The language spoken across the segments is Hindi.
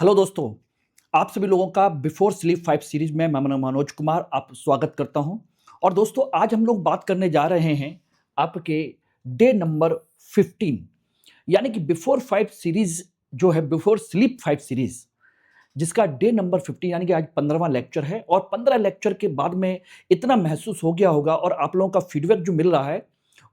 हेलो दोस्तों, आप सभी लोगों का बिफोर स्लीप 5 सीरीज में मैं मनोज कुमार आप स्वागत करता हूं। और दोस्तों आज हम लोग बात करने जा रहे हैं आपके डे नंबर 15 यानी कि बिफोर 5 सीरीज जो है बिफोर स्लीप 5 सीरीज जिसका डे नंबर 15 यानी कि आज 15वां लेक्चर है। और 15 लेक्चर के बाद में इतना महसूस हो गया होगा और आप लोगों का फीडबैक जो मिल रहा है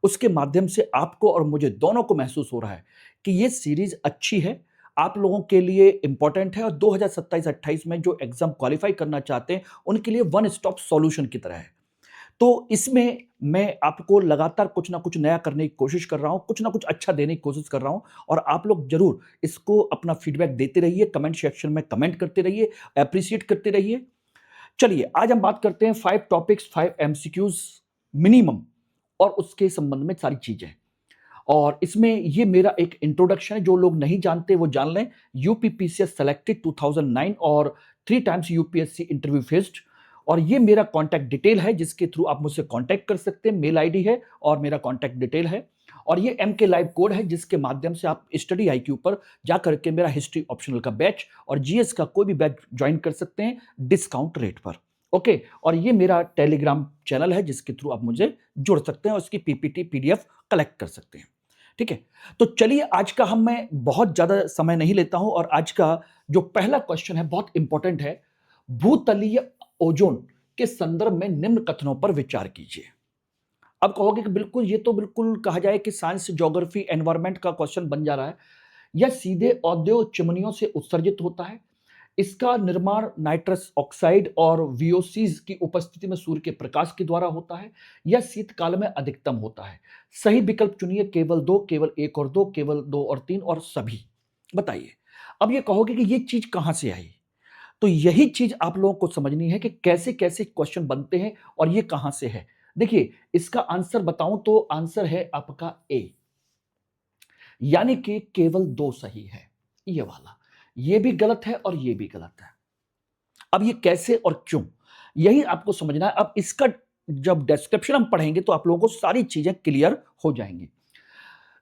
उसके माध्यम से आपको और मुझे दोनों को महसूस हो रहा है कि ये सीरीज अच्छी है, आप लोगों के लिए इंपॉर्टेंट है और 2027-28 में जो एग्जाम क्वालिफाई करना चाहते हैं उनके लिए वन स्टॉप सॉल्यूशन की तरह है। तो इसमें मैं आपको लगातार कुछ ना कुछ नया करने की कोशिश कर रहा हूं, कुछ ना कुछ अच्छा देने की कोशिश कर रहा हूं। और आप लोग जरूर इसको अपना फीडबैक देते रहिए, कमेंट सेक्शन में कमेंट करते रहिए, अप्रिशिएट करते रहिए। चलिए आज हम बात करते हैं 5 टॉपिक्स 5 एमसीक्यूज मिनिमम और उसके संबंध में सारी चीजें। और इसमें ये मेरा एक इंट्रोडक्शन है, जो लोग नहीं जानते वो जान लें। यूपीपीसीएस सेलेक्टेड 2009 और 3 टाइम्स यूपीएससी इंटरव्यू फेस्ड। और ये मेरा कांटेक्ट डिटेल है जिसके थ्रू आप मुझसे कांटेक्ट कर सकते हैं, मेल आईडी है और मेरा कांटेक्ट डिटेल है। और ये एमके लाइव कोड है जिसके माध्यम से आप स्टडी आईक्यू पर जा करके मेरा हिस्ट्री ऑप्शनल का बैच और जीएस का कोई भी बैच ज्वाइन कर सकते हैं डिस्काउंट रेट पर। ओके, और ये मेरा टेलीग्राम चैनल है जिसके थ्रू आप मुझे जुड़ सकते हैं और उसकी पीपीटी पीडीएफ कलेक्ट कर सकते हैं। ठीक है, तो चलिए आज का मैं बहुत ज्यादा समय नहीं लेता हूं और आज का जो पहला क्वेश्चन है बहुत इंपॉर्टेंट है। भूतलीय ओजोन के संदर्भ में निम्न कथनों पर विचार कीजिए। अब कहोगे कि बिल्कुल ये तो बिल्कुल कहा जाए कि साइंस ज्योग्राफी एनवायरमेंट का क्वेश्चन बन जा रहा है। यह सीधे औद्योगिक चिमनियों से उत्सर्जित होता है। इसका निर्माण नाइट्रस ऑक्साइड और वीओसीज की उपस्थिति में सूर्य के प्रकाश के द्वारा होता है। यह शीतकाल में अधिकतम होता है। सही विकल्प चुनिए, केवल दो, केवल एक और दो, केवल दो और तीन और सभी। बताइए। अब ये कहोगे कि ये चीज कहां से आई, तो यही चीज आप लोगों को समझनी है कि कैसे कैसे क्वेश्चन बनते हैं और ये कहां से है। देखिए, इसका आंसर बताऊं तो आंसर है आपका ए, यानी कि केवल दो सही है। ये वाला, ये भी गलत है और ये भी गलत है। अब ये कैसे और क्यों, यही आपको समझना है। अब इसका जब डिस्क्रिप्शन हम पढ़ेंगे तो आप लोगों को सारी चीजें क्लियर हो जाएंगी।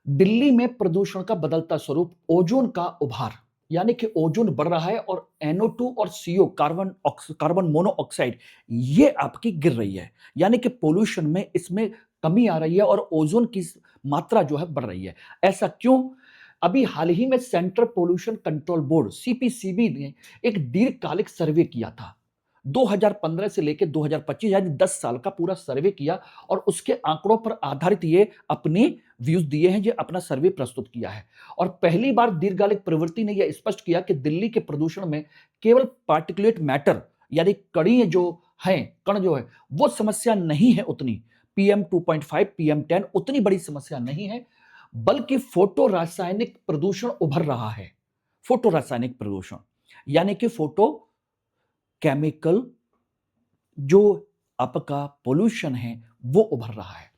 दिल्ली में प्रदूषण का बदलता स्वरूप, ओजोन का उभार, यानी कि ओजोन बढ़ रहा है और NO2 और CO कार्बन मोनोऑक्साइड ये आपकी गिर रही है, यानी कि पोल्यूशन में इसमें कमी आ रही है और ओजोन की मात्रा जो है बढ़ रही है। ऐसा क्यों? अभी हाल ही में central pollution control board CPCB ने एक दीर्घकालिक सर्वे किया था। 2015 से लेकर 2025 यानी 10 साल का पूरा सर्वे किया और उसके आंकड़ों पर आधारित ये अपने व्यूज दिए हैं, ये अपना सर्वे प्रस्तुत किया है। और पहली बार दीर्घकालिक प्रवृत्ति ने यह स्पष्ट किया कि दिल्ली के प्रदूषण में केवल पार्टिकुलेट मैटर यानी कणीय जो हैं, कण जो है वो समस्या नहीं है उतनी। PM2.5 PM10 उतनी बड़ी समस्या नहीं है, बल्कि फोटो रासायनिक प्रदूषण उभर रहा है। फोटो रासायनिक प्रदूषण यानी कि फोटो केमिकल जो आपका पोल्यूशन है वो उभर रहा है,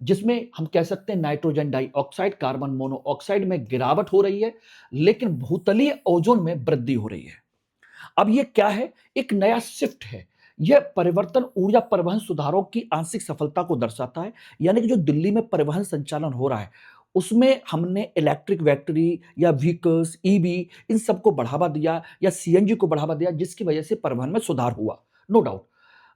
जिसमें हम कह सकते हैं नाइट्रोजन डाइऑक्साइड, कार्बन मोनोऑक्साइड में गिरावट हो रही है, लेकिन भूतलीय ओजोन में वृद्धि हो रही है। अब ये क्या है? एक नया शिफ्ट है। यह परिवर्तन ऊर्जा परिवहन सुधारों की आंशिक सफलता को दर्शाता है, यानी कि जो दिल्ली में परिवहन संचालन हो रहा है उसमें हमने इलेक्ट्रिक वैक्ट्री या व्हीकल्स, ईवी, इन सबको बढ़ावा दिया या सीएनजी को बढ़ावा दिया, जिसकी वजह से परिवहन में सुधार हुआ, नो डाउट।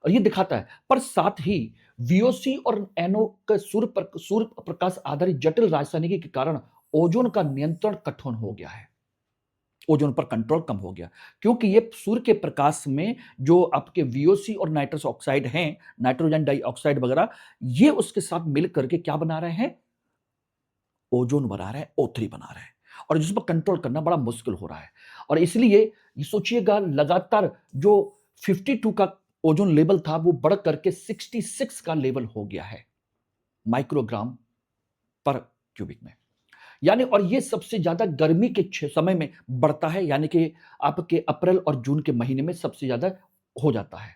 और ये दिखाता है, पर साथ ही वीओसी और एनओ का सूर्य प्रकाश आधारित जटिल रासायनिकी के कारण ओजोन का नियंत्रण कठिन हो गया है। ओजोन पर कंट्रोल कम हो गया, क्योंकि ये सूर्य के प्रकाश में जो आपके वीओसी और नाइट्रस ऑक्साइड हैं, नाइट्रोजन डाइऑक्साइड वगैरह, ये उसके साथ मिल करके क्या बना रहे हैं? ओजोन बना रहे हैं, O3 बना रहे हैं, और जिस पर कंट्रोल करना बड़ा मुश्किल हो रहा है। और इसलिए ये सोचिएगा, लगातार जो 52 का ओजोन लेवल था वो बढ़ करके 66 का लेवल हो गया है माइक्रोग्राम पर क्यूबिक में, यानी। और ये सबसे ज्यादा गर्मी के समय में बढ़ता है, यानी कि आपके अप्रैल और जून के महीने में सबसे ज्यादा हो जाता है।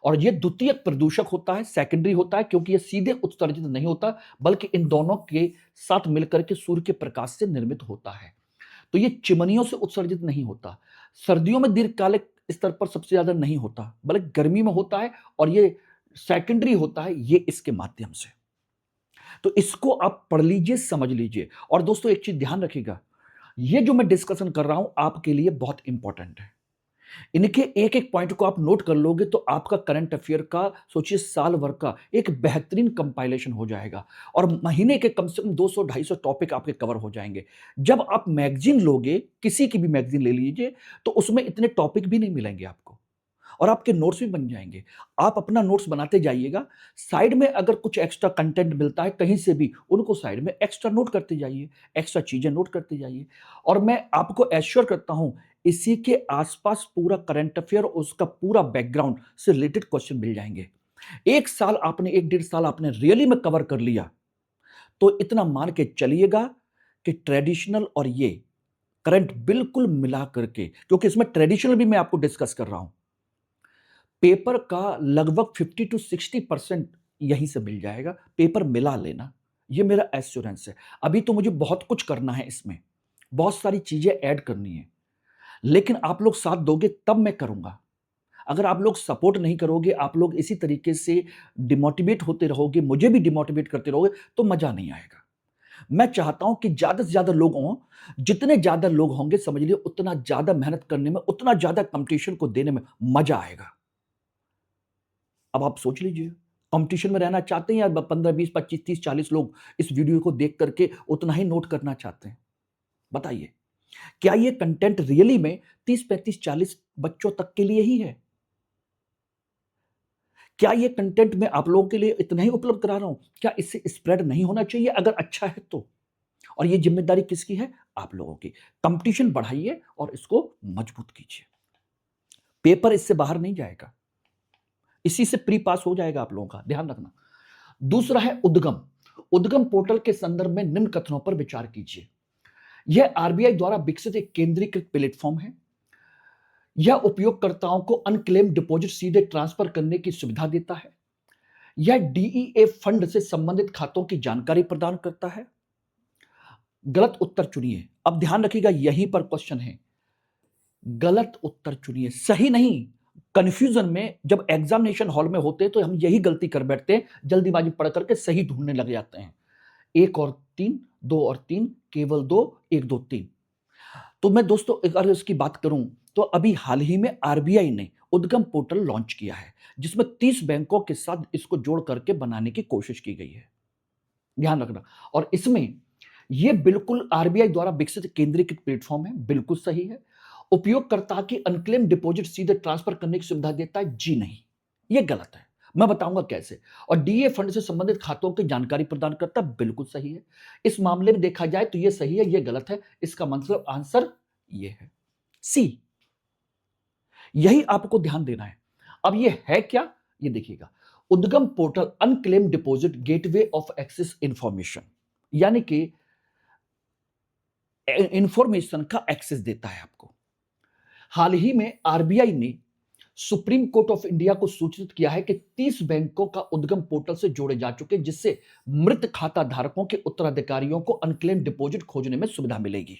और ये द्वितीयक प्रदूषक होता है, सेकेंडरी होता है, क्योंकि ये सीधे उत्सर्जित नहीं होता, बल्कि इन दोनों के साथ मिलकर के सूर्य के प्रकाश से निर्मित होता है। तो ये चिमनियों से उत्सर्जित नहीं होता, सर्दियों में दीर्घकालिक स्तर पर सबसे ज्यादा नहीं होता, बल्कि गर्मी में होता है, और ये सेकेंडरी होता है ये इसके माध्यम से। तो इसको आप पढ़ लीजिए, समझ लीजिए। और दोस्तों एक चीज ध्यान रखिएगा, ये जो मैं डिस्कशन कर रहा हूं आपके लिए बहुत इंपॉर्टेंट है। इनके एक एक पॉइंट को आप नोट कर लोगे तो आपका करंट अफेयर का सोचिए साल भर का एक बेहतरीन कंपाइलेशन हो जाएगा और महीने के कम से कम 200-250 टॉपिक आपके कवर हो जाएंगे। जब आप मैगजीन लोगे, किसी की भी मैगजीन ले लीजिए, तो उसमें इतने टॉपिक भी नहीं मिलेंगे आपको और आपके नोट्स भी बन जाएंगे। आप अपना नोट्स बनाते जाइएगा, साइड में अगर कुछ एक्स्ट्रा कंटेंट मिलता है कहीं से भी, उनको साइड में एक्स्ट्रा नोट करते जाइए, एक्स्ट्रा चीजें नोट करते जाइए। और मैं आपको एश्योर करता हूं, इसी के आसपास पूरा करंट अफेयर, उसका पूरा बैकग्राउंड से रिलेटेड क्वेश्चन मिल जाएंगे। एक साल आपने, 1-1.5 साल आपने रियली में कवर कर लिया, तो इतना मान के चलिएगा कि ट्रेडिशनल और ये करंट बिल्कुल मिला करके, क्योंकि इसमें ट्रेडिशनल भी मैं आपको डिस्कस कर रहा हूं, पेपर का लगभग 50 to 60% यहीं से मिल जाएगा। पेपर मिला लेना, ये मेरा एश्योरेंस है। अभी तो मुझे बहुत कुछ करना है, इसमें बहुत सारी चीजें ऐड करनी है, लेकिन आप लोग साथ दोगे तब मैं करूंगा। अगर आप लोग सपोर्ट नहीं करोगे, आप लोग इसी तरीके से डिमोटिवेट होते रहोगे, मुझे भी डिमोटिवेट करते रहोगे, तो मजा नहीं आएगा। मैं चाहता हूं कि ज्यादा से ज्यादा लोग हों, जितने ज्यादा लोग होंगे समझ लीजिए उतना ज्यादा मेहनत करने में, उतना ज्यादा कंपटीशन को देने में मजा आएगा। अब आप सोच लीजिए, कंपटीशन में रहना चाहते हैं या 15, 20, 25, 30, 40 लोग इस वीडियो को देख करके उतना ही नोट करना चाहते हैं? बताइए, क्या ये कंटेंट रियली में 30, 35, 40 बच्चों तक के लिए ही है? क्या ये कंटेंट मैं आप लोगों के लिए इतना ही उपलब्ध करा रहा हूं? क्या इससे स्प्रेड नहीं होना चाहिए अगर अच्छा है तो? और ये जिम्मेदारी किसकी है? आप लोगों की। कंपटीशन बढ़ाइए और इसको मजबूत कीजिए। पेपर इससे बाहर नहीं जाएगा, इसी से प्री पास हो जाएगा आप लोगों का, ध्यान रखना। दूसरा है उद्गम। उद्गम पोर्टल के संदर्भ में निम्न कथनों पर विचार कीजिए। यह आरबीआई द्वारा विकसित एक केंद्रीकृत प्लेटफॉर्म है। यह उपयोगकर्ताओं को अनक्लेम डिपॉजिट सीधे ट्रांसफर करने की सुविधा देता है। यह डीईए फंड से संबंधित खातों की जानकारी प्रदान करता है। गलत उत्तर चुनिए। अब ध्यान रखिएगा, यहीं पर क्वेश्चन है। गलत उत्तर चुनिए, सही नहीं। कंफ्यूजन में जब एग्जामिनेशन हॉल में होते हैं तो हम यही गलती कर बैठते हैं, जल्दीबाजी पढ़ करके सही ढूंढने लग जाते हैं। 1 और 3, 2 और 3, केवल 2, 1, 2, 3। तो मैं दोस्तों अगर इसकी बात करूं तो अभी हाल ही में आरबीआई ने उद्गम पोर्टल लॉन्च किया है, जिसमें 30 बैंकों के साथ इसको जोड़ करके बनाने की कोशिश की गई है। ध्यान रखना। और इसमें यह बिल्कुल आरबीआई द्वारा विकसित केंद्रीकृत प्लेटफॉर्म है, बिल्कुल सही है। उपयोगकर्ता की अनक्लेम डिपॉजिट सीधे ट्रांसफर करने की सुविधा देता है, जी नहीं, यह गलत है। मैं बताऊंगा कैसे। और डीए फंड से संबंधित खातों की जानकारी प्रदान करता है, बिल्कुल सही है। इस मामले में देखा जाए तो यह सही है, यह गलत है। इसका मतलब आंसर यह है, सी। यही आपको ध्यान देना है। अब यह है क्या, ये देखिएगा। Udgam portal unclaimed deposit gateway of access information, यानी कि इंफॉर्मेशन का एक्सेस देता है आपको। हाल ही में आरबीआई ने सुप्रीम कोर्ट ऑफ इंडिया को सूचित किया है कि 30 बैंकों का उद्गम पोर्टल से जोड़े जा चुके, जिससे मृत खाता धारकों के उत्तराधिकारियों को अनक्लेम डिपॉजिट खोजने में सुविधा मिलेगी।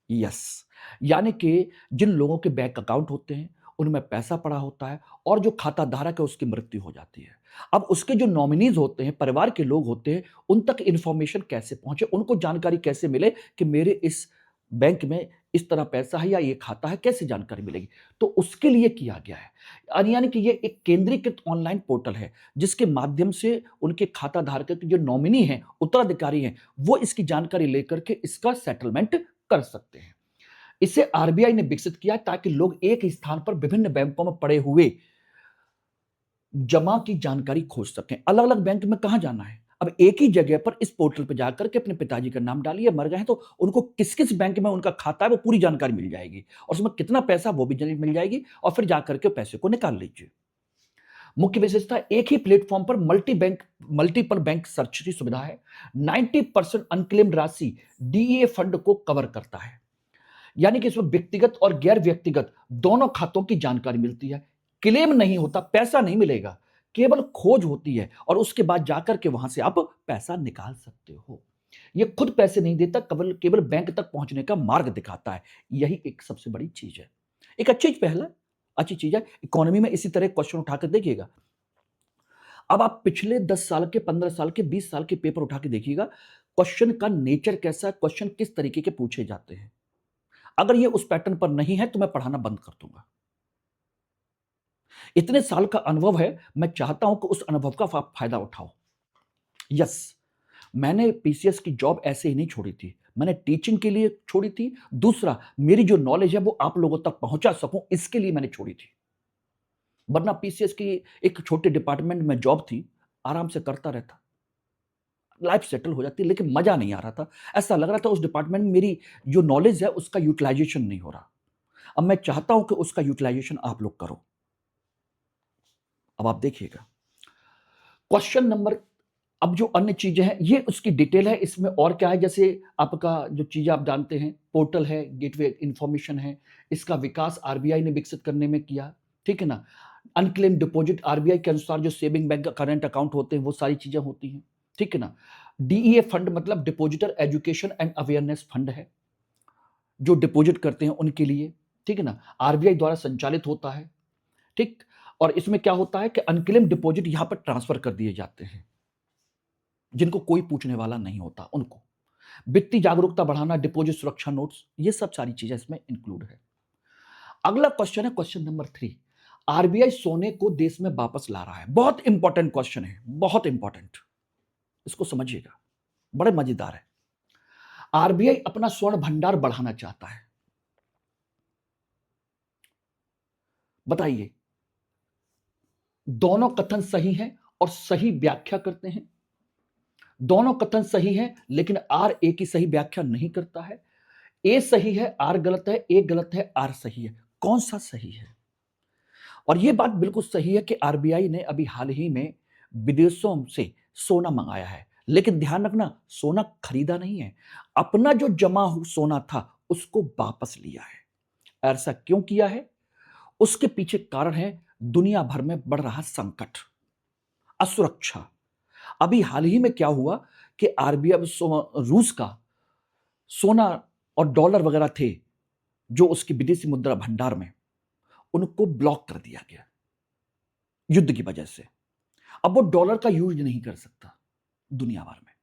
यस, यानी कि जिन लोगों के बैंक अकाउंट होते हैं, उनमें पैसा पड़ा होता है और जो खाता धारक है उसकी मृत्यु हो जाती है। अब उसके जो नॉमिनीज होते हैं, परिवार के लोग होते हैं, उन तक इंफॉर्मेशन कैसे पहुंचे, उनको जानकारी कैसे मिले कि मेरे इस बैंक में इस तरह पैसा है या ये खाता है, कैसे जानकारी मिलेगी? तो उसके लिए किया गया है। यानी कि ये एक केंद्रीकृत ऑनलाइन पोर्टल है, जिसके माध्यम से उनके खाता धारक के जो नॉमिनी हैं, उत्तराधिकारी हैं, वो इसकी जानकारी लेकर के इसका सेटलमेंट कर सकते हैं। इसे आरबीआई ने विकसित किया ताकि लोग एक ही स्थान पर विभिन्न बैंकों में पड़े हुए जमा की जानकारी खोज सकें। अलग अलग बैंक में कहां जाना है? अब एक ही जगह पर इस पोर्टल पर जाकर के अपने पिताजी का नाम डालिए, मर गए हैं तो उनको किस किस बैंक में उनका खाता है वो पूरी जानकारी मिल जाएगी, और उसमें कितना पैसा वो भी मिल जाएगी, और फिर जाकर के पैसे को निकाल लीजिए। मुख्य विशेषता, एक ही प्लेटफॉर्म पर मल्टीपल बैंक सर्च की सुविधा है। 90% अनक्लेम्ड राशि डीईए फंड को कवर करता है, यानी कि इसमें व्यक्तिगत और गैर व्यक्तिगत दोनों खातों की जानकारी मिलती है। क्लेम नहीं होता, पैसा नहीं मिलेगा, केवल खोज होती है और उसके बाद जाकर के वहां से आप पैसा निकाल सकते हो। यह खुद पैसे नहीं देता, केवल केवल बैंक तक पहुंचने का मार्ग दिखाता है। यही एक सबसे बड़ी चीज है, एक अच्छी पहल है, अच्छी चीज है। इकोनॉमी में इसी तरह क्वेश्चन उठाकर देखिएगा। अब आप पिछले 10 साल के, 15 साल के, 20 साल के पेपर उठा के देखिएगा, क्वेश्चन का नेचर कैसा है, क्वेश्चन किस तरीके के पूछे जाते हैं। अगर ये उस पैटर्न पर नहीं है तो मैं पढ़ाना बंद कर दूंगा। इतने साल का अनुभव है, मैं चाहता हूं कि उस अनुभव का आप फायदा उठाओ। यस, मैंने पीसीएस की जॉब ऐसे ही नहीं छोड़ी थी, मैंने टीचिंग के लिए छोड़ी थी। दूसरा, मेरी जो नॉलेज है वो आप लोगों तक पहुंचा सकूं, इसके लिए मैंने छोड़ी थी। वरना पीसीएस की एक छोटे डिपार्टमेंट में जॉब थी, आराम से करता रहता, लाइफ सेटल हो जाती, लेकिन मजा नहीं आ रहा था। ऐसा लग रहा था उस डिपार्टमेंट में मेरी जो नॉलेज है उसका यूटिलाइजेशन नहीं हो रहा। अब मैं चाहता हूं कि उसका यूटिलाइजेशन आप लोग करो। अब आप देखिएगा क्वेश्चन नंबर, अब जो अन्य चीजें हैं ये उसकी डिटेल है। इसमें और क्या है, जैसे आपका जो चीजें आप जानते हैं, पोर्टल है, गेटवे इंफॉर्मेशन है, इसका विकास आरबीआई ने विकसित करने में किया, ठीक है ना। अनक्लेम डिपॉजिट आरबीआई के अनुसार जो सेविंग बैंक का करंट अकाउंट होते हैं वो सारी चीजें होती हैं, ठीक है ना। डीईए फंड मतलब depositor education and awareness fund है, जो डिपॉजिट करते हैं उनके लिए, ठीक है ना, आरबीआई द्वारा संचालित होता है, ठीक। और इसमें क्या होता है कि अनक्लेम डिपॉजिट यहां पर ट्रांसफर कर दिए जाते हैं, जिनको कोई पूछने वाला नहीं होता उनको। वित्तीय जागरूकता बढ़ाना, डिपॉजिट सुरक्षा नोट्स, ये सब सारी चीजें इसमें इंक्लूड है। अगला क्वेश्चन है क्वेश्चन नंबर 3। आरबीआई सोने को देश में वापस ला रहा है। बहुत इंपॉर्टेंट क्वेश्चन है, बहुत इंपॉर्टेंट, इसको समझिएगा, बड़े मजेदार है। आरबीआई अपना स्वर्ण भंडार बढ़ाना चाहता है। बताइए, दोनों कथन सही हैं और सही व्याख्या करते हैं। दोनों कथन सही हैं, लेकिन आर ए की सही व्याख्या नहीं करता है। ए सही है, आर गलत है, ए गलत है, आर सही है। कौन सा सही है? और यह बात बिल्कुल सही है कि आरबीआई ने अभी हाल ही में विदेशों से सोना मंगाया है, लेकिन ध्यान रखना, सोना खरीदा नहीं है, अपना जो जमा सोना था उसको वापस लिया है। ऐसा क्यों किया है? उसके पीछे कारण है दुनिया भर में बढ़ रहा संकट, असुरक्षा। अभी हाल ही में क्या हुआ कि आरबीआई रूस का सोना और डॉलर वगैरह थे जो उसकी विदेशी मुद्रा भंडार में, उनको ब्लॉक कर दिया गया युद्ध की वजह से। अब वो डॉलर का यूज नहीं कर सकता दुनिया भर में।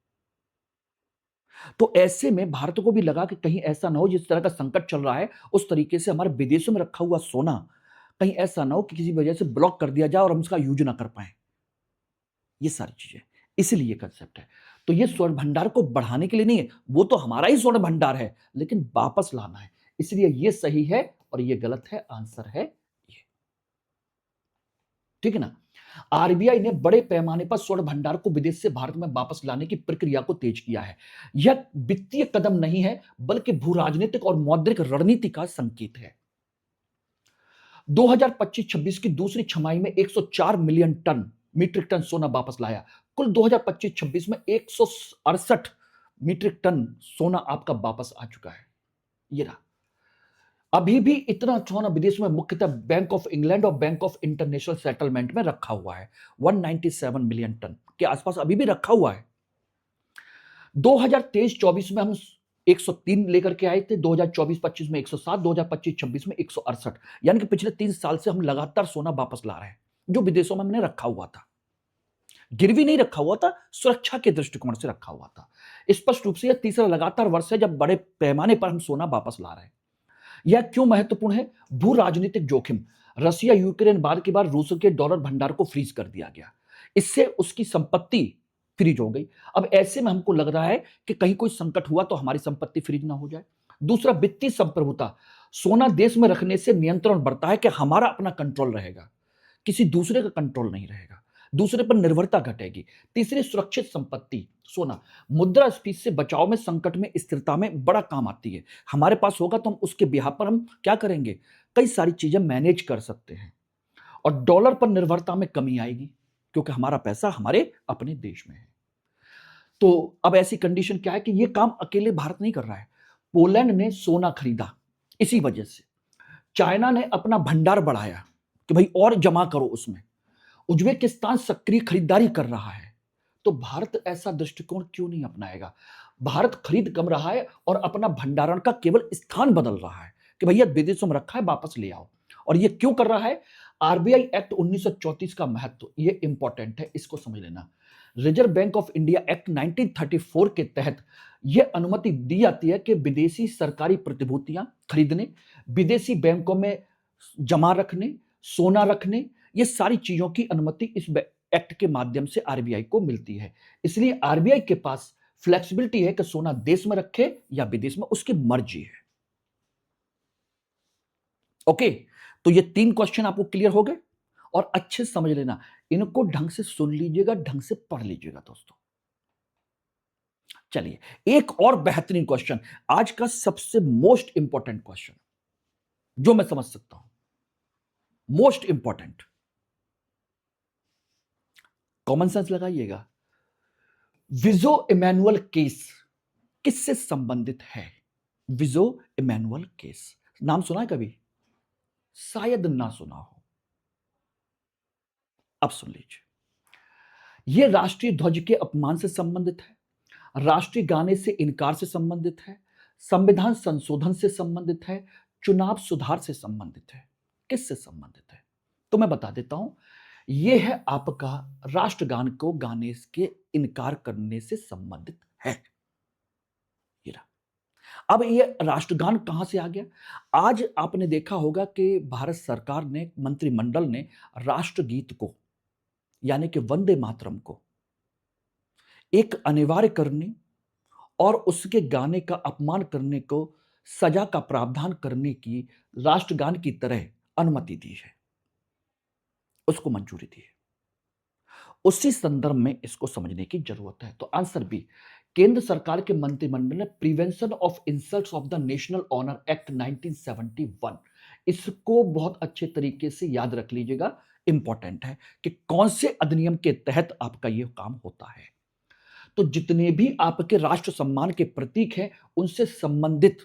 तो ऐसे में भारत को भी लगा कि कहीं ऐसा ना हो, जिस तरह का संकट चल रहा है उस तरीके से हमारे विदेशों में रखा हुआ सोना कहीं ऐसा ना हो कि किसी वजह से ब्लॉक कर दिया जाए और हम उसका यूज ना कर पाए। ये सारी चीजें, इसलिए ये कंसेप्ट है। तो ये स्वर्ण भंडार को बढ़ाने के लिए नहीं है, वो तो हमारा ही स्वर्ण भंडार है, लेकिन वापस लाना है, इसलिए ये सही है और ये गलत है। आंसर है ये, ठीक है ना। आरबीआई ने बड़े पैमाने पर स्वर्ण भंडार को विदेश से भारत में वापस लाने की प्रक्रिया को तेज किया है। यह वित्तीय कदम नहीं है, बल्कि भू राजनीतिक और मौद्रिक रणनीति का संकेत है। 2025-26 की दूसरी छमाही में 104 मिलियन टन मीट्रिक टन सोना वापस लाया। कुल 2025-26 में 168 मीट्रिक टन सोना आपका वापस आ चुका है। ये रहा। अभी भी इतना सोना विदेश में मुख्यतः बैंक ऑफ इंग्लैंड और बैंक ऑफ इंटरनेशनल सेटलमेंट में रखा हुआ है। 197 मिलियन टन के आसपास अभी भी रखा हुआ है। 2023-24 में हम 103 लेकर के आए थे, 2024-25 में 107, 2025-26 में 168, यानी कि पिछले 3 साल से हम लगातार सोना वापस ला रहे हैं जो विदेशों में हमने रखा हुआ था। गिरवी नहीं रखा हुआ था, सुरक्षा के दृष्टिकोण से रखा हुआ था। स्पष्ट रूप से यह तीसरा लगातार वर्ष है जब बड़े पैमाने पर हम सोना वापस ला रहे हैं। यह क्यों महत्वपूर्ण है? भू राजनीतिक जोखिम। रसिया यूक्रेन वार के बाद रूस के डॉलर भंडार को फ्रीज कर दिया गया, इससे उसकी संपत्ति फ्रीज हो गई। अब ऐसे में हमको लग रहा है कि कहीं कोई संकट हुआ तो हमारी संपत्ति फ्रीज ना हो जाए। दूसरा, वित्तीय संप्रभुता। सोना देश में रखने से नियंत्रण बढ़ता है कि हमारा अपना कंट्रोल रहेगा, किसी दूसरे का कंट्रोल नहीं रहेगा, दूसरे पर निर्भरता घटेगी। तीसरी, सुरक्षित संपत्ति। सोना मुद्रास्फीति से बचाव में, संकट में, स्थिरता में बड़ा काम आती है। हमारे पास होगा तो हम उसके बिहार पर हम क्या करेंगे, कई सारी चीजें मैनेज कर सकते हैं और डॉलर पर निर्भरता में कमी आएगी क्योंकि हमारा पैसा हमारे अपने देश में है। तो अब ऐसी कंडीशन क्या है कि यह काम अकेले भारत नहीं कर रहा है। पोलैंड ने सोना खरीदा इसी वजह से, चाइना ने अपना भंडार बढ़ाया कि भाई और जमा करो उसमें, उज्बेकिस्तान सक्रिय खरीदारी कर रहा है। तो भारत ऐसा दृष्टिकोण क्यों नहीं अपनाएगा? भारत खरीद कम रहा है और अपना भंडारण का केवल स्थान बदल रहा है कि भैया विदेशों में रखा है वापस ले आओ। और ये क्यों कर रहा है? आरबीआई एक्ट 1934 का महत्व, ये इंपॉर्टेंट है, इसको समझ लेना। Reserve bank of India act 1934 के तहत यह अनुमति दी जाती है कि विदेशी सरकारी प्रतिभूतियां खरीदने, विदेशी बैंकों में जमा रखने, सोना रखने, ये सारी चीजों की अनुमति इस एक्ट के माध्यम से आरबीआई को मिलती है। इसलिए आरबीआई के पास फ्लेक्सिबिलिटी है कि सोना देश में रखे या विदेश में, उसकी मर्जी है। ओके, तो ये 3 क्वेश्चन आपको क्लियर हो गए और अच्छे से समझ लेना, इनको ढंग से सुन लीजिएगा, ढंग से पढ़ लीजिएगा दोस्तों। चलिए, एक और बेहतरीन क्वेश्चन, आज का सबसे मोस्ट इंपॉर्टेंट क्वेश्चन जो मैं समझ सकता हूं, मोस्ट इंपॉर्टेंट, कॉमन सेंस लगाइएगा। विजो इमैनुअल केस किससे संबंधित है? विजो इमैनुअल केस नाम सुना है कभी? शायद ना सुना हो, अब सुन लीजिए। यह राष्ट्रीय ध्वज के अपमान से संबंधित है, राष्ट्रीय गाने से इनकार से संबंधित है, संविधान संशोधन से संबंधित है, चुनाव सुधार से संबंधित है। किससे संबंधित है? तो मैं बता देता हूं, यह है आपका राष्ट्रगान को गाने के इनकार करने से संबंधित है। अब ये राष्ट्रगान कहां से आ गया? आज आपने देखा होगा कि भारत सरकार ने, मंत्रिमंडल ने राष्ट्रगीत को यानी कि वंदे मातरम को एक अनिवार्य करने और उसके गाने का अपमान करने को सजा का प्रावधान करने की राष्ट्रगान की तरह अनुमति दी है, उसको मंजूरी दी है। उसी संदर्भ में इसको समझने की जरूरत है। तो आंसर बी, केंद्र सरकार के मंत्रिमंडल ने prevention of insults of the national honour act 1971, इसको बहुत अच्छे तरीके से याद रख लीजिएगा, इंपॉर्टेंट है कि कौन से अधिनियम के तहत आपका यह काम होता है। तो जितने भी आपके राष्ट्र सम्मान के प्रतीक हैं, उनसे संबंधित,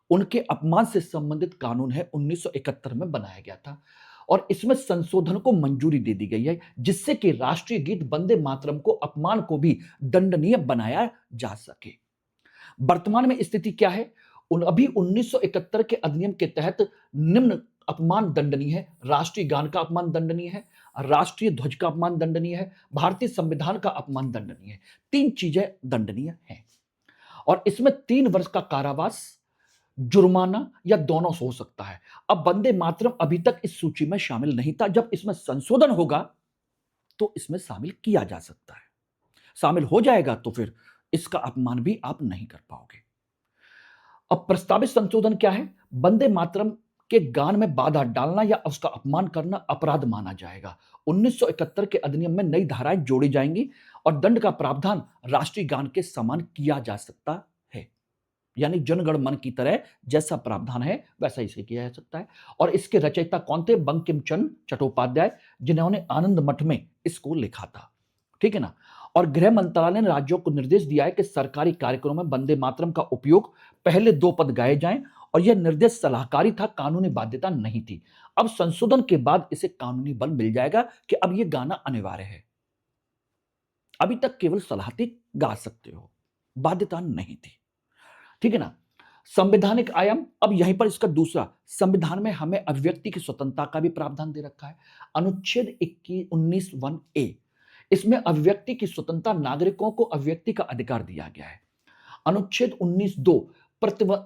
उनके अपमान से संबंधित कानून है 1971 में बनाया गया था और इसमें संशोधन को मंजूरी दे दी गई है, जिससे कि राष्ट्रीय गीत वंदे मातरम को अपमान को भी दंडनीय बनाया जा सके। वर्तमान में स्थिति क्या है? अभी 1971 के अधिनियम के तहत निम्न अपमान दंडनीय है। राष्ट्रीय गान का अपमान दंडनीय है, राष्ट्रीय ध्वज का अपमान दंडनीय है, भारतीय संविधान का अपमान दंडनीय है। 3 चीजें दंडनीय हैं और इसमें 3 वर्ष का कारावास, जुर्माना या दोनों हो सकता है। अब वंदे मातरम अभी तक इस सूची में शामिल नहीं था, जब इसमें संशोधन होगा तो इसमें शामिल किया जा सकता है। शामिल हो जाएगा तो फिर इसका अपमान भी आप नहीं कर पाओगे। अब प्रस्तावित संशोधन क्या है? वंदे मातरम के गान में बाधा डालना या उसका अपमान करना अपराध माना जाएगा। 1971 के अधिनियम में नई धाराएं जोड़ी जाएंगी और दंड का प्रावधान राष्ट्रीय गान के समान किया जा सकता है, यानी जनगण मन की तरह जैसा प्रावधान है वैसा इसे किया जा सकता है। और इसके रचयिता कौन थे? बंकिम चंद्र चट्टोपाध्याय, जिन्होंने आनंद मठ में इसको लिखा था, ठीक है ना। और गृह मंत्रालय ने राज्यों को निर्देश दिया है कि सरकारी कार्यक्रमों में वंदे मातरम का उपयोग पहले 2 पद गाए जाएं और यह निर्देश सलाहकारी था, कानूनी बाध्यता नहीं थी। अब संशोधन के बाद इसे कानूनी बल मिल जाएगा कि अब यह गाना अनिवार्य है। अभी तक केवल सलाहती गा सकते हो, बाध्यता नहीं थी, ठीक है ना। संवैधानिक आयाम, अब यहीं पर इसका दूसरा, संविधान में हमें अभिव्यक्ति की स्वतंत्रता का भी प्रावधान दे रखा है। अनुच्छेद 19(1)(a), इसमें अभिव्यक्ति की स्वतंत्रता, नागरिकों को अभिव्यक्ति का अधिकार दिया गया है। अनुच्छेद 19(2),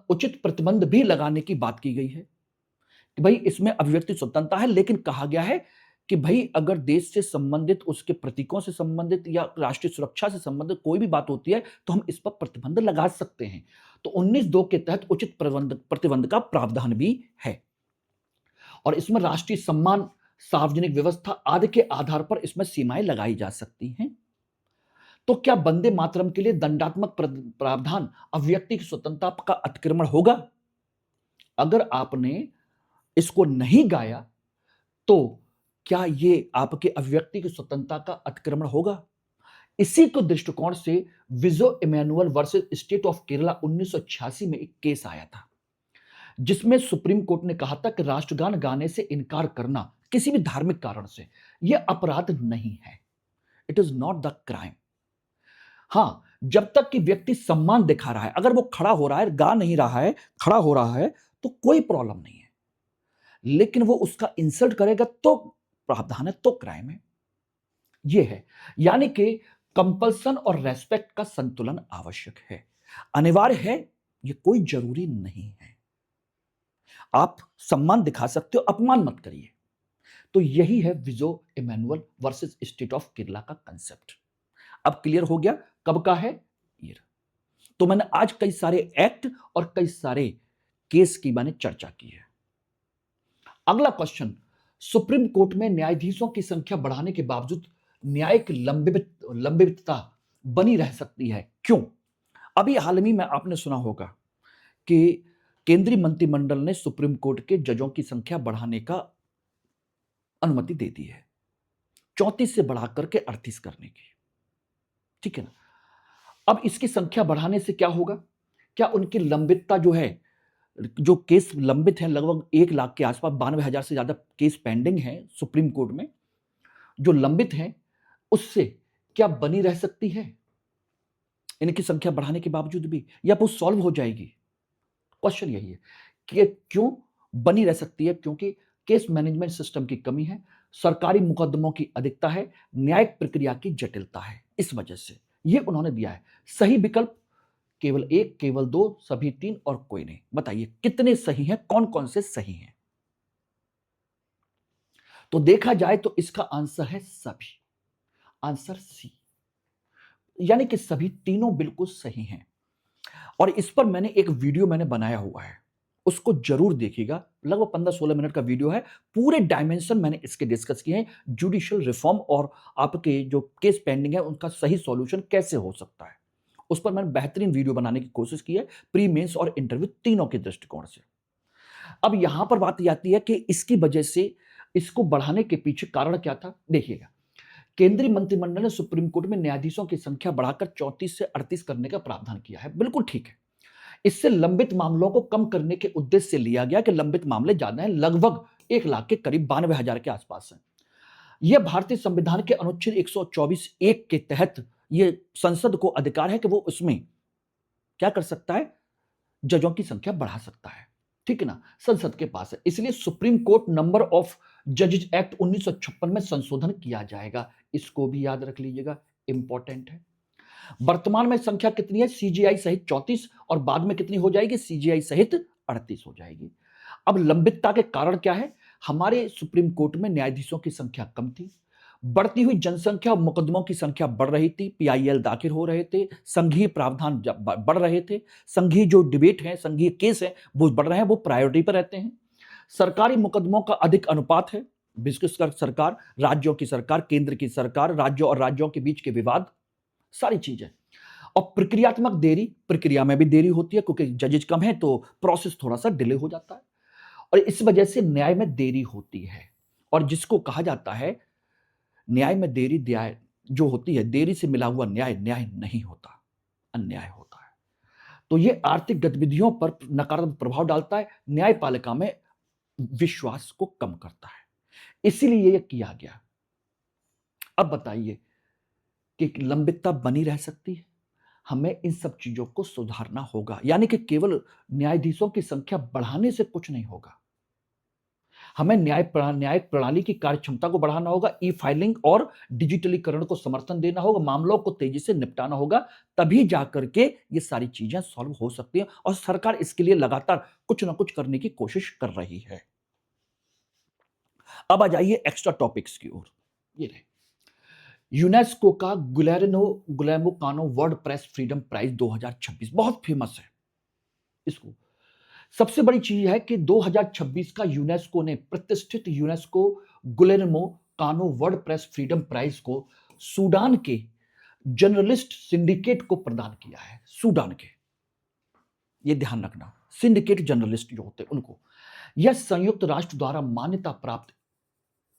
उचित प्रतिबंध भी लगाने की बात की गई है कि भाई इसमें अभिव्यक्ति स्वतंत्रता है, लेकिन कहा गया है कि भाई अगर देश से संबंधित, उसके प्रतीकों से संबंधित या राष्ट्रीय सुरक्षा से संबंधित कोई भी बात होती है तो हम इस पर प्रतिबंध लगा सकते हैं। तो 19(2) के तहत उचित प्रतिबंध का प्रावधान भी है और इसमें राष्ट्रीय सम्मान, सार्वजनिक व्यवस्था आदि के आधार पर इसमें सीमाएं लगाई जा सकती हैं। तो क्या वंदे मातरम के लिए दंडात्मक प्रावधान अभिव्यक्ति की स्वतंत्रता का अतिक्रमण होगा? अगर आपने इसको नहीं गाया तो क्या ये आपके अभिव्यक्ति की स्वतंत्रता का अतिक्रमण होगा? इसी को दृष्टिकोण से Bijoe Emmanuel versus state of Kerala 1986 में एक केस आया था, जिसमें सुप्रीम कोर्ट ने कहा था कि राष्ट्रगान गाने से इनकार करना किसी भी धार्मिक कारण से यह अपराध नहीं है। It is not the crime. हां, जब तक कि व्यक्ति सम्मान दिखा रहा है, अगर वो खड़ा हो रहा है, गा नहीं रहा है, खड़ा हो रहा है, तो कोई प्रॉब्लम नहीं है। लेकिन वो उसका इंसल्ट करेगा तो प्रावधान है, तो क्राइम है। ये है, यानी कि कंपल्सन और रेस्पेक्ट का संतुलन आवश्यक है, अनिवार्य है, ये कोई जरूरी नहीं है। आप सम्मान दिखा सकते हो, अपमान मत करिए। तो यही है Bijoe Emmanuel versus state of Kerala का कंसेप्ट। अब क्लियर हो गया कब का है ये। तो मैंने आज कई सारे एक्ट और कई सारे केस की मैंने चर्चा की है। अगला क्वेश्चन, सुप्रीम कोर्ट में न्यायाधीशों की संख्या बढ़ाने के बावजूद न्यायिक लंबितता बनी रह सकती है, क्यों? अभी हाल ही में आपने सुना होगा कि केंद्रीय मंत्रिमंडल ने सुप्रीम कोर्ट के जजों की संख्या बढ़ाने का अनुमति दे दी है, 34 से बढ़ाकर के 38 करने की। ठीक है ना? अब इसकी संख्या बढ़ाने से क्या होगा? क्या उनकी लंबितता जो है, जो केस लंबित है, लगभग 1 लाख के आसपास 92,000 से ज्यादा केस पेंडिंग है सुप्रीम कोर्ट में, जो लंबित है, उससे क्या बनी रह सकती है इनकी संख्या बढ़ाने के बावजूद भी, या वो सॉल्व हो जाएगी? क्वेश्चन यही है कि क्यों बनी रह सकती है? क्योंकि केस मैनेजमेंट सिस्टम की कमी है, सरकारी मुकदमों की अधिकता है, न्यायिक प्रक्रिया की जटिलता है। इस वजह से ये उन्होंने दिया है। सही विकल्प केवल 1, केवल 2, सभी 3 और कोई नहीं। बताइए कितने सही हैं, कौन कौन से सही हैं? तो देखा जाए तो इसका आंसर है सभी, आंसर सी, यानी कि सभी तीनों बिल्कुल सही हैं। और इस पर मैंने एक वीडियो बनाया हुआ है, उसको जरूर देखिएगा। लगभग 15-16 मिनट का वीडियो है, पूरे डायमेंशन मैंने इसके डिस्कस किए हैं, जुडिशियल रिफॉर्म और आपके जो केस पेंडिंग है उनका सही सॉल्यूशन कैसे हो सकता है। उस पर मैंने बेहतरीन वीडियो बनाने की कोशिश की है, प्री मेंस और इंटरव्यू तीनों के दृष्टिकोण से। अब यहां पर बात आती है कि इसकी वजह से इसको बढ़ाने के पीछे कारण क्या था। देखिएगा, केंद्रीय मंत्रिमंडल ने सुप्रीम कोर्ट में न्यायाधीशों की संख्या बढ़ाकर 34 से 38 करने का प्रावधान किया है, बिल्कुल ठीक है। इससे लंबित मामलों को कम करने के उद्देश्य से लिया गया कि लंबित मामले ज्यादा हैं, लगभग 1 लाख के करीब 92,000 के आसपास हैं। यह भारतीय संविधान के अनुच्छेद 124(1) के तहत यह संसद को अधिकार है कि वो उसमें क्या कर सकता है, जजों की संख्या बढ़ा सकता है। ठीक है ना, संसद के पास है। इसलिए सुप्रीम कोर्ट नंबर ऑफ जजेस एक्ट 1956 में संशोधन किया जाएगा, इसको भी याद रख लीजिएगा, इंपॉर्टेंट है। वर्तमान में संख्या कितनी है? सीजीआई सहित 34 और बाद में कितनी हो जाएगी? सीजीआई सहित 38 हो जाएगी। अब लंबितता के कारण क्या है? हमारे सुप्रीम कोर्ट में न्यायाधीशों की संख्या कम थी, बढ़ती हुई जनसंख्या और मुकदमों की संख्या बढ़ रही थी, पीआईएल दाखिल हो रहे थे, संघीय प्रावधान बढ़ रहे थे, संघीय जो डिबेट है, संघीय केस है वो बढ़ रहे हैं, वो प्रायोरिटी पर रहते हैं। सरकारी मुकदमों का अधिक अनुपात है, विशेषकर सरकार, राज्यों की सरकार, केंद्र की सरकार, राज्यों और राज्यों के बीच के विवाद, सारी चीजें। और प्रक्रियात्मक देरी, प्रक्रिया में भी देरी होती है क्योंकि जजेज कम है तो प्रोसेस थोड़ा सा डिले हो जाता है और इस वजह से न्याय में देरी होती है। और जिसको कहा जाता है न्याय में देरी, न्याय जो होती है, देरी से मिला हुआ न्याय न्याय नहीं होता, अन्याय होता है। तो ये आर्थिक गतिविधियों पर नकारात्मक प्रभाव डालता है, न्यायपालिका में विश्वास को कम करता है, इसीलिए यह किया गया। अब बताइए कि लंबितता बनी रह सकती है? हमें इन सब चीजों को सुधारना होगा, यानी कि केवल न्यायाधीशों की संख्या बढ़ाने से कुछ नहीं होगा। हमें न्यायिक प्रणाली की कार्यक्षमता को बढ़ाना होगा, ई फाइलिंग और डिजिटलीकरण को समर्थन देना होगा, मामलों को तेजी से निपटाना होगा, तभी जाकर के ये सारी चीजें सॉल्व हो सकती हैं और सरकार इसके लिए लगातार कुछ ना कुछ करने की कोशिश कर रही है। अब आ जाइए एक्स्ट्रा टॉपिक्स की ओर। ये रहे यूनेस्को का गुलेर्मो कानो वर्ल्ड प्रेस फ्रीडम प्राइज 2026, बहुत फेमस है। इसको सबसे बड़ी चीज है कि 2026 का यूनेस्को ने प्रतिष्ठित यूनेस्को गुलेर्मो कानो वर्ल्ड प्रेस फ्रीडम प्राइज को सूडान के जर्नलिस्ट सिंडिकेट को प्रदान किया है। सूडान के, ये ध्यान रखना, सिंडिकेट जर्नलिस्ट जो होते हैं उनको। यह संयुक्त राष्ट्र द्वारा मान्यता प्राप्त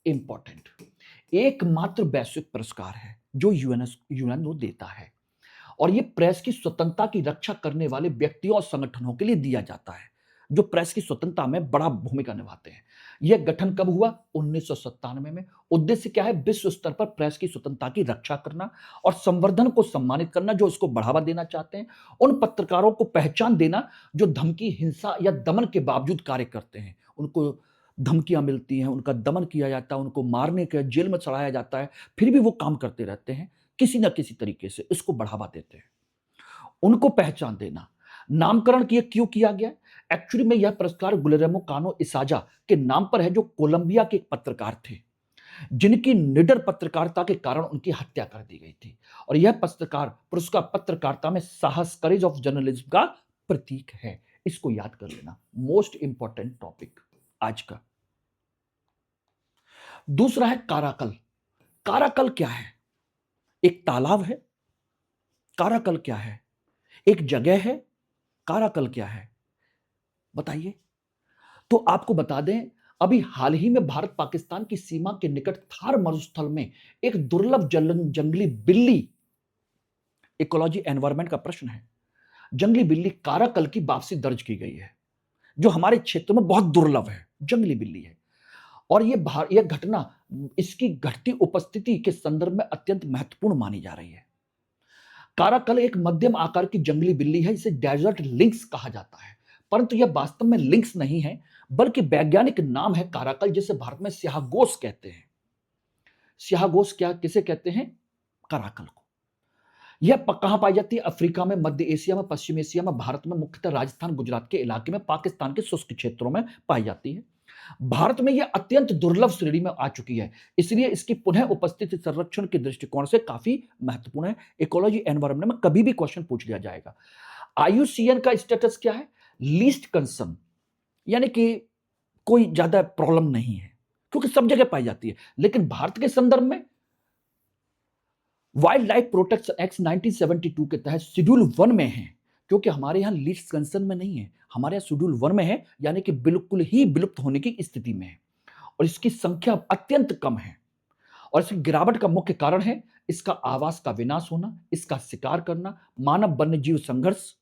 इंपॉर्टेंट एकमात्र वैश्विक पुरस्कार है जो यूएनओ देता है और यह प्रेस की स्वतंत्रता की रक्षा करने वाले व्यक्तियों और संगठनों के लिए दिया जाता है जो प्रेस की स्वतंत्रता में बड़ा भूमिका निभाते हैं। यह गठन कब हुआ? 1997 में। उद्देश्य क्या है? विश्व स्तर पर प्रेस की स्वतंत्रता की रक्षा करना और संवर्धन को सम्मानित करना, जो इसको बढ़ावा देना चाहते हैं। उन पत्रकारों को पहचान देना जो धमकी, हिंसा या दमन के बावजूद कार्य करते हैं, उनको धमकियां मिलती हैं, उनका दमन किया जाता है, उनको मारने के, जेल में चढ़ाया जाता है, फिर भी वो काम करते रहते हैं, किसी ना किसी तरीके से इसको बढ़ावा देते हैं, उनको पहचान देना। नामकरण क्यों किया गया? एक्चुअली में यह पुरस्कार गुलेरेमो कानो इसाजा के नाम पर है, जो कोलंबिया के एक पत्रकार थे, जिनकी निडर पत्रकारिता के कारण उनकी हत्या कर दी गई थी। और यह पुरस्कार पत्रकारिता में साहस, करेज ऑफ जर्नलिज्म का प्रतीक है। इसको याद कर लेना, मोस्ट इंपॉर्टेंट टॉपिक आज का। दूसरा है काराकल। काराकल क्या है? एक तालाब है। काराकल क्या है? एक जगह है। काराकल क्या है, बताइए। तो आपको बता दें, अभी हाल ही में भारत पाकिस्तान की सीमा के निकट थार मरुस्थल में एक दुर्लभ जंगली बिल्ली, इकोलॉजी एनवायरमेंट का प्रश्न है, जंगली बिल्ली काराकल की वापसी दर्ज की गई है, जो हमारे क्षेत्र में बहुत दुर्लभ है, जंगली बिल्ली है। और यह घटना इसकी घटती उपस्थिति के संदर्भ में अत्यंत महत्वपूर्ण मानी जा रही है। काराकल एक मध्यम आकार की जंगली बिल्ली है, इसे डेजर्ट लिंक्स कहा जाता है, परंतु यह वास्तव में लिंक्स नहीं है, बल्कि वैज्ञानिक नाम है काराकल, जिसे भारत में स्याहगोस कहते हैं। स्याहगोस किसे कहते हैं? काराकल को। यह कहां पाई जाती है? अफ्रीका में, मध्य एशिया में, पश्चिम एशिया में, भारत में मुख्यतः राजस्थान, गुजरात के इलाके में, पाकिस्तान के शुष्क क्षेत्रों में पाई जाती है। भारत में यह अत्यंत दुर्लभ श्रेणी में आ चुकी है, इसलिए इसकी पुनः उपस्थिति संरक्षण के दृष्टिकोण से काफी महत्वपूर्ण है। इकोलॉजी एनवायरमेंट में कभी भी क्वेश्चन पूछ लिया जाएगा। आईयूसीएन का स्टेटस क्या है? लीस्ट कंसर्न, यानी कि कोई ज्यादा प्रॉब्लम नहीं है, क्योंकि सब जगह पाई जाती है। लेकिन भारत के संदर्भ में वाइल्ड लाइफ प्रोटेक्शन एक्ट 1972 के तहत शेड्यूल 1 में है, क्योंकि हमारे यहां लीस्ट कंसर्न में नहीं है, हमारे यहां शेड्यूल 1 में है, यानी कि बिल्कुल ही विलुप्त होने की स्थिति में है, और इसकी संख्या अत्यंत कम है। और इसकी गिरावट का मुख्य कारण है इसका आवास का विनाश होना, इसका शिकार करना, मानव वन्यजीव संघर्ष,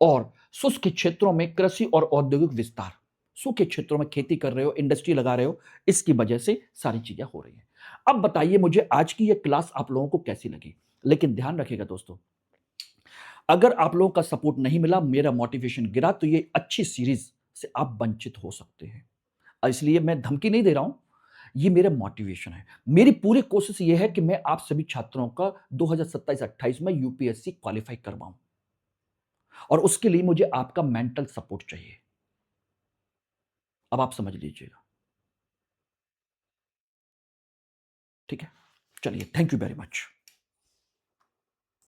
और शुष्क क्षेत्रों में कृषि और औद्योगिक विस्तार। सूखे क्षेत्रों में खेती कर रहे हो, इंडस्ट्री लगा रहे हो, इसकी वजह से सारी चीजें हो रही हैं। अब बताइए मुझे आज की यह क्लास आप लोगों को कैसी लगी? लेकिन ध्यान रखिएगा दोस्तों, अगर आप लोगों का सपोर्ट नहीं मिला, मेरा मोटिवेशन गिरा, तो ये अच्छी सीरीज से आप वंचित हो सकते हैं। इसलिए मैं धमकी नहीं दे रहा हूं, ये मेरा मोटिवेशन है। मेरी पूरी कोशिश ये है कि मैं आप सभी छात्रों का 2027-28 में यूपीएससी क्वालिफाई करवाऊं, और उसके लिए मुझे आपका मेंटल सपोर्ट चाहिए। अब आप समझ लीजिएगा, ठीक है? चलिए, थैंक यू वेरी मच।